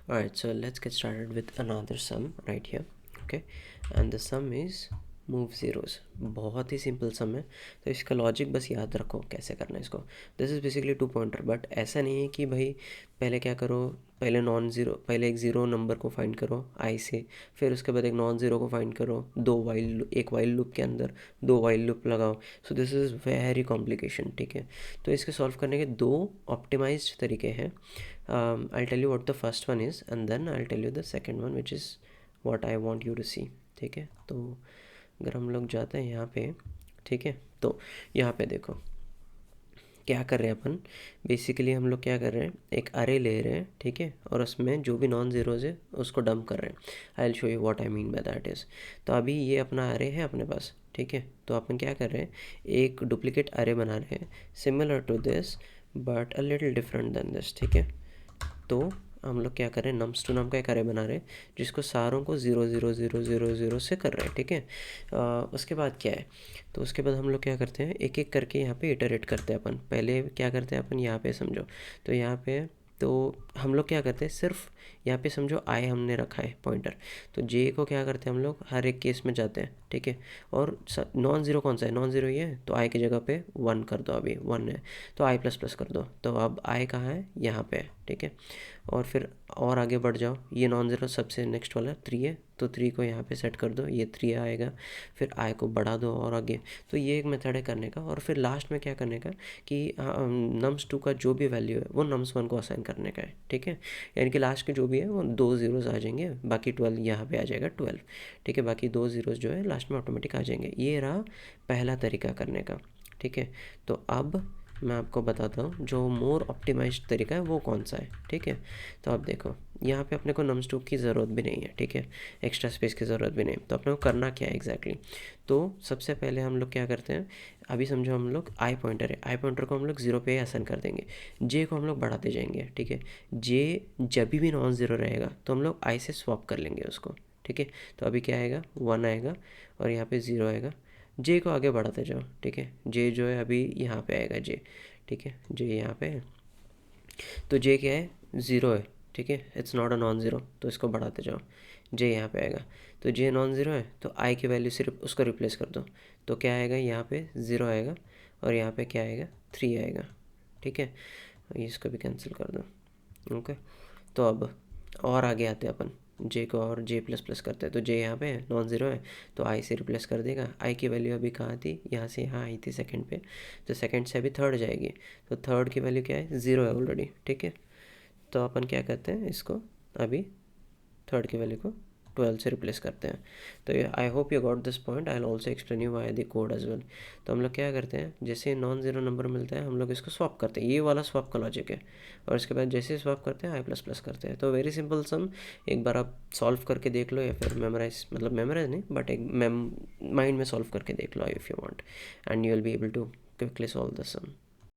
Alright, so let's get started with another sum right here. Okay, and the sum is move zeros. बहुत ही simple सम है, तो इसका logic बस याद रखो कैसे करना है इसको. This is basically two pointer, but ऐसा नहीं है कि भाई पहले क्या करो, पहले एक ज़ीरो नंबर को फाइंड करो आई से, फिर उसके बाद एक नॉन ज़ीरो को फाइंड करो, एक वाइल लूप के अंदर दो वाइल लूप लगाओ. So this is very complication. ठीक है, तो इसके सॉल्व करने के दो ऑप्टिमाइज्ड तरीके हैं. I'll tell you what the first one is and then I'll tell you the second one which is what I want you to see. ठीक है, तो अगर हम लोग जाते हैं यहाँ पे, ठीक है, तो यहाँ पे देखो क्या कर रहे हैं अपन. बेसिकली हम लोग क्या कर रहे हैं, एक अरे ले रहे हैं, ठीक है, और उसमें जो भी नॉन ज़ीरोज़ है उसको डंप कर रहे हैं. I will show you what I mean by that is. तो अभी ये अपना अरे है अपने पास, ठीक है, तो अपन क्या कर रहे हैं, एक डुप्लीकेट अरे बना रहे हैं similar to this but a little different than this. ठीक है, तो हम लोग क्या कर रहे हैं, नम्स टू नाम का एक अरे बना रहे हैं जिसको सारों को 0 0 0 0 0 से कर रहे हैं. ठीक है, उसके बाद क्या है, तो उसके बाद हम लोग क्या करते हैं, एक एक करके यहाँ पे इटरेट करते हैं अपन. पहले क्या करते हैं अपन, यहाँ पे समझो, तो यहाँ पे तो हम लोग क्या करते हैं, सिर्फ यहाँ पे समझो आई हमने रखा है पॉइंटर, तो जे को क्या करते हैं हम लोग हर एक केस में जाते हैं. ठीक है, और नॉन ज़ीरो कौन सा है, नॉन ज़ीरो ये है, तो आई की जगह पे 1 कर दो. अभी 1 है तो आई प्लस प्लस कर दो, तो अब आई कहाँ है, यहाँ पे है. ठीक है, और फिर और आगे बढ़ जाओ, ये नॉन ज़ीरो सबसे नेक्स्ट वाला 3 है, तो 3 को यहाँ पे सेट कर दो, ये 3 आएगा. फिर आई को बढ़ा दो और आगे. तो ये एक मेथड है करने का. और फिर लास्ट में क्या करने का कि नम्स 2 का जो भी वैल्यू है वो नम्स 1 को असाइन करने का है. ठीक है, यानी कि लास्ट के जो भी है वो 2 ज़ीरोज़ आ जाएंगे, बाकी 12 यहाँ पे आ जाएगा 12. ठीक है, बाकी 2 ज़ीरोज़ जो है लास्ट में ऑटोमेटिक आ जाएंगे. ये रहा पहला तरीका करने का. ठीक है, तो अब मैं आपको बताता हूँ जो मोर ऑप्टिमाइज्ड तरीका है वो कौन सा है. ठीक है, तो आप देखो यहाँ पे अपने को नम्स 2 की ज़रूरत भी नहीं है. ठीक है, एक्स्ट्रा स्पेस की ज़रूरत भी नहीं. तो अपने को करना क्या है एग्जैक्टली, तो सबसे पहले हम लोग क्या करते हैं, अभी समझो हम लोग आई पॉइंटर है, आई पॉइंटर को हम लोग 0 पे असाइन कर देंगे, जे को हम लोग बढ़ाते जाएंगे. ठीक है, जे जब भी नॉन ज़ीरो रहेगा तो हम लोग आई से स्वैप कर लेंगे उसको. ठीक है, तो अभी क्या आएगा, 1 आएगा और यहाँ पे 0 आएगा. जे को आगे बढ़ाते जाओ. ठीक है, जे जो है अभी यहाँ पे आएगा जे. ठीक है, जे यहाँ पे है, तो जे क्या है, 0 है. ठीक है, it's not a non zero, तो इसको बढ़ाते जाओ, जे यहाँ पे आएगा. तो जे नॉन ज़ीरो है तो आई की वैल्यू सिर्फ उसको रिप्लेस कर दो, तो क्या आएगा, यहाँ पे 0 आएगा और यहाँ पे क्या आएगा, 3 आएगा. ठीक है, इसको भी कैंसिल कर दो. ओके, तो अब और आगे आते हैं अपन, जे को और जे प्लस प्लस करते हैं. तो जे यहाँ पे है, नॉन ज़ीरो है, तो आई से रिप्लेस कर देगा. आई की वैल्यू अभी कहाँ थी, यहाँ से यहाँ आई थी सेकंड पे, तो सेकंड से अभी थर्ड जाएगी, तो थर्ड की वैल्यू क्या है, 0 है ऑलरेडी. ठीक है, तो अपन क्या करते हैं, इसको अभी थर्ड की वैल्यू को 12 से रिप्लेस करते हैं. तो I hope you got this point. I will also explain you why the code as well. तो हम लोग क्या करते हैं, जैसे नॉन ज़ीरो नंबर मिलता है हम लोग इसको स्वैप करते हैं, ये वाला स्वैप का लॉजिक है. और इसके बाद जैसे स्वैप करते हैं आई प्लस प्लस करते हैं. तो वेरी सिंपल सम, एक बार आप सॉल्व करके देख लो या फिर मेमोराइज नहीं बट एक माइंड में सॉल्व करके देख लो if you want, and you will be able to quickly solve the some.